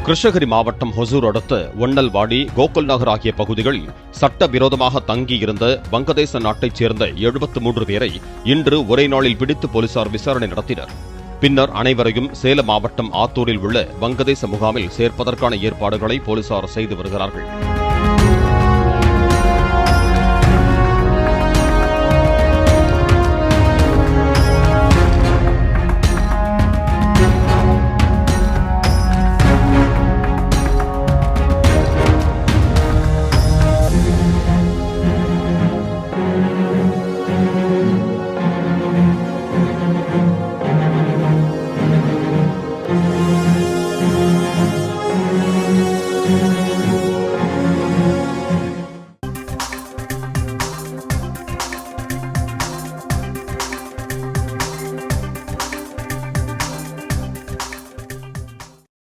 கிருஷ்ணகிரி மாவட்டம் ஹொசூர் அடுத்த ஒன்னல்வாடி, கோகுல் நகர் ஆகிய பகுதிகளில் சட்டவிரோதமாக தங்கியிருந்த வங்கதேச நாட்டைச் சேர்ந்த 73 பேரை இன்று ஒரே நாளில் பிடித்து போலீசார் விசாரணை நடத்தினர். பின்னர் அனைவரையும் சேலம் மாவட்டம் ஆத்தூரில் உள்ள வங்கதேச முகாமில் சேர்ப்பதற்கான ஏற்பாடுகளை போலீசார் செய்து வருகிறார்கள்.